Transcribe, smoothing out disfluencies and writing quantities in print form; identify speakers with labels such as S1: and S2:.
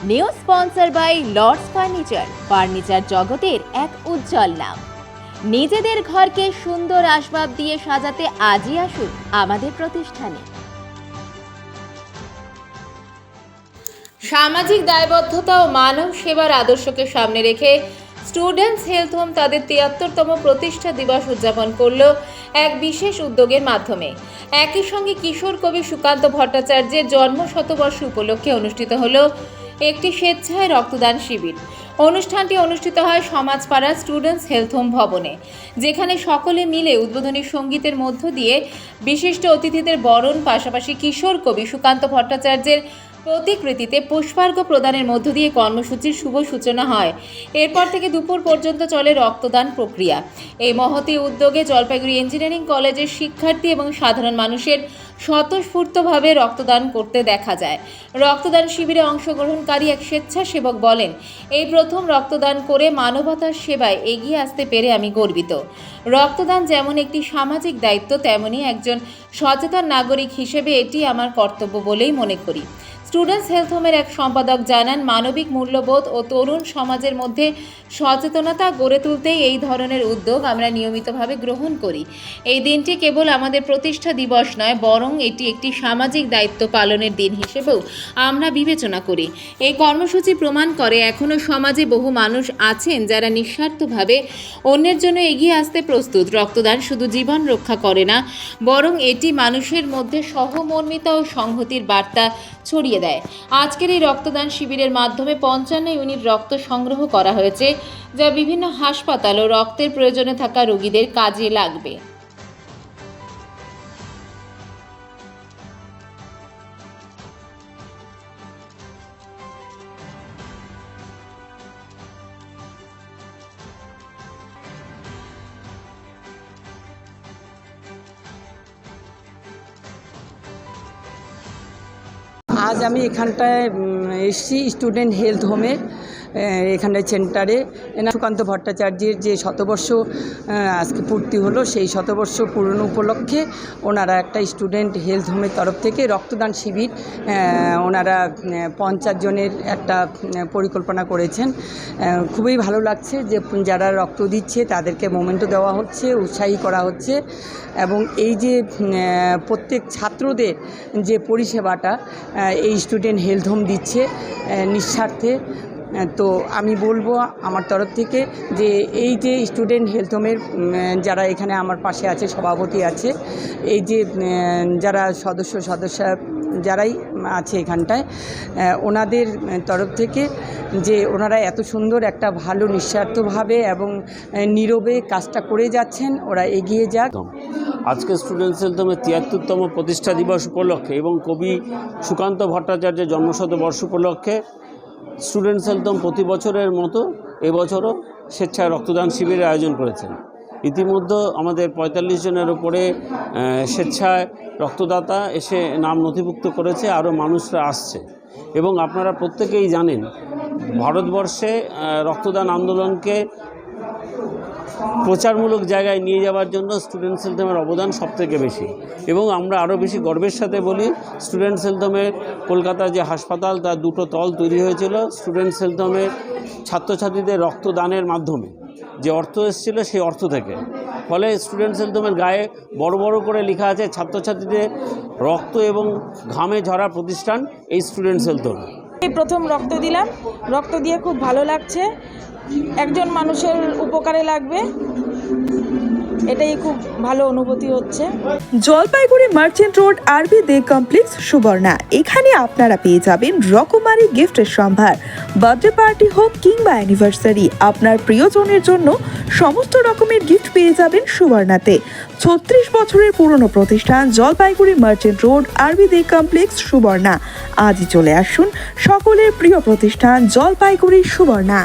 S1: New sponsor by Lords furniture জগতের এক উজ্জ্বল নাম। নিজেদের ঘরকে সুন্দর আসবাব দিয়ে সাজাতে আজই আসুন আমাদের প্রতিষ্ঠানে। সামাজিক দায়বদ্ধতা ও মানব সেবার আদর্শকে সামনে রেখে স্টুডেন্টস হেলথ হোম তাদের ৭৩তম প্রতিষ্ঠা দিবস উদযাপন করল এক বিশেষ উদ্যোগের মাধ্যমে। একই সঙ্গে কিশোর কবি সুকান্ত ভট্টাচার্যের জন্ম শতবর্ষ উপলক্ষে অনুষ্ঠিত হল একটি স্বেচ্ছায় রক্তদান শিবির। অনুষ্ঠানটি অনুষ্ঠিত হয় সমাজপাড়া স্টুডেন্টস হেলথ হোম ভবনে, যেখানে সকলে মিলে উদ্বোধনী সঙ্গীতের মধ্য দিয়ে বিশিষ্ট অতিথিদের বরণ, পাশাপাশি কিশোর কবি সুকান্ত ভট্টাচার্যের প্রতিকৃতিতে পুষ্পার্ঘ্য প্রদানের মধ্য দিয়ে কর্মসূচির শুভ সূচনা হয়। এরপর থেকে দুপুর পর্যন্ত চলে রক্তদান প্রক্রিয়া। এই মহতী উদ্যোগে জলপাইগুড়ি ইঞ্জিনিয়ারিং কলেজের শিক্ষার্থী এবং সাধারণ মানুষের স্বতঃস্ফূর্তভাবে রক্তদান করতে দেখা যায়। রক্তদান শিবিরে অংশগ্রহণকারী এক স্বেচ্ছাসেবক বলেন, এই প্রথম রক্তদান করে মানবতার সেবায় এগিয়ে আসতে পেরে আমি গর্বিত। রক্তদান যেমন একটি সামাজিক দায়িত্ব, তেমনি একজন সচেতন নাগরিক হিসেবে এটি আমার কর্তব্য বলেই মনে করি। স্টুডেন্টস হেলথ হোমের এক সম্পাদক জানান, মানবিক মূল্যবোধ ও তরুণ সমাজের মধ্যে সচেতনতা গড়ে তুলতেই এই ধরনের উদ্যোগ আমরা নিয়মিতভাবে গ্রহণ করি। এই দিনটি কেবল আমাদের প্রতিষ্ঠা দিবস নয়, বরং এটি একটি সামাজিক দায়িত্ব পালনের দিন হিসেবেও আমরা বিবেচনা করি। এই কর্মসূচি প্রমাণ করে এখনও সমাজে বহু মানুষ আছেন যারা নিঃস্বার্থভাবে অন্যের জন্য এগিয়ে আসতে প্রস্তুত। রক্তদান শুধু জীবন রক্ষা করে না, বরং এটি মানুষের মধ্যে সহমর্মিতা ও সংহতির বার্তা ছড়িয়ে দেয়। আজকের এই রক্তদান শিবিরের মাধ্যমে ৫৫ ইউনিট রক্ত সংগ্রহ করা হয়েছে, যা বিভিন্ন হাসপাতাল ও রক্তের প্রয়োজনে থাকা রোগীদের কাজে লাগবে।
S2: আজ আমি এখানটায় এসেছি স্টুডেন্ট হেলথ হোমে, এখানটায় সেন্টারে সুকান্ত ভট্টাচার্যের যে শতবর্ষ আজকে পূর্তি হলো, সেই শতবর্ষ পূরণ উপলক্ষে ওনারা একটা স্টুডেন্ট হেলথ হোমের তরফ থেকে রক্তদান শিবির ওনারা ৫০ জনের একটা পরিকল্পনা করেছেন। খুবই ভালো লাগছে যে যারা রক্ত দিচ্ছে তাদেরকে মোমেন্টো দেওয়া হচ্ছে, উৎসাহী করা হচ্ছে, এবং এই যে প্রত্যেক ছাত্রদের যে পরিষেবাটা এই স্টুডেন্ট হেলথ হোম দিচ্ছে নিঃস্বার্থে। তো আমি বলবো আমার তরফ থেকে যে এই যে স্টুডেন্ট হেলথ হোমের যারা এখানে আমার পাশে আছে, সভাপতি আছে, এই যে যারা সদস্য যারাই আছে এখানটায়, ওনাদের তরফ থেকে যে ওনারা এত সুন্দর একটা ভালো নিঃস্বার্থভাবে এবং নীরবে কাজটা করে যাচ্ছেন, ওরা এগিয়ে যাক।
S3: আজকে স্টুডেন্টস হেলথ হোমের ৭৩তম প্রতিষ্ঠা দিবস উপলক্ষে এবং কবি সুকান্ত ভট্টাচার্যের জন্মশতবর্ষ উপলক্ষে স্টুডেন্টস হেলথ হোম প্রতি বছরের মতো এবছরও স্বেচ্ছায় রক্তদান শিবিরের আয়োজন করেছেন। ইতিমধ্যে আমাদের ৪৫ জনের উপরে স্বেচ্ছায় রক্তদাতা এসে নাম নথিভুক্ত করেছে, আরও মানুষরা আসছে। এবং আপনারা প্রত্যেকেই জানেন, ভারতবর্ষে রক্তদান আন্দোলনকে প্রচারমূলক জায়গায় নিয়ে যাওয়ার জন্য স্টুডেন্টস হেলথ হোমের অবদান সবথেকে বেশি। এবং আমরা আরও বেশি গর্বের সাথে বলি, স্টুডেন্টস হেলথ হোমের কলকাতার যে হাসপাতাল, তার ২টো তল তৈরি হয়েছিল স্টুডেন্টস হেলথ হোমের ছাত্রছাত্রীদের রক্তদানের মাধ্যমে। যে অর্থ এসেছিল সেই অর্থ থেকে, ফলে স্টুডেন্টস হেলথ হোমের গায়ে বড় বড় করে লেখা আছে ছাত্রছাত্রীদের রক্ত এবং ঘামে ঝরা প্রতিষ্ঠান এই স্টুডেন্টস হেলথ হোম।
S4: এই প্রথম রক্ত দিলাম, রক্ত দিয়ে খুব ভালো লাগছে, একজন মানুষের উপকারে লাগবে, এটাই খুব ভালো অনুভূতি হচ্ছে।
S5: জলপাইগুড়ি মার্চেন্ট রোড আরবি দে কমপ্লেক্স সুবর্ণা, এখানে আপনারা পেয়ে যাবেন রকমারি গিফটের সম্ভার। বার্থডে পার্টি হোক কিংবা অ্যানিভার্সারি, আপনার প্রিয়জনের জন্য সমস্ত রকমের গিফট পেয়ে যাবেন সুবর্ণাতে। ৩৬ বছরের পুরনো প্রতিষ্ঠান জলপাইগুড়ি মার্চেন্ট রোড আরবি দে কমপ্লেক্স সুবর্ণা। আজই চলে আসুন সকলের প্রিয় প্রতিষ্ঠান জলপাইগুড়ি সুবর্ণা।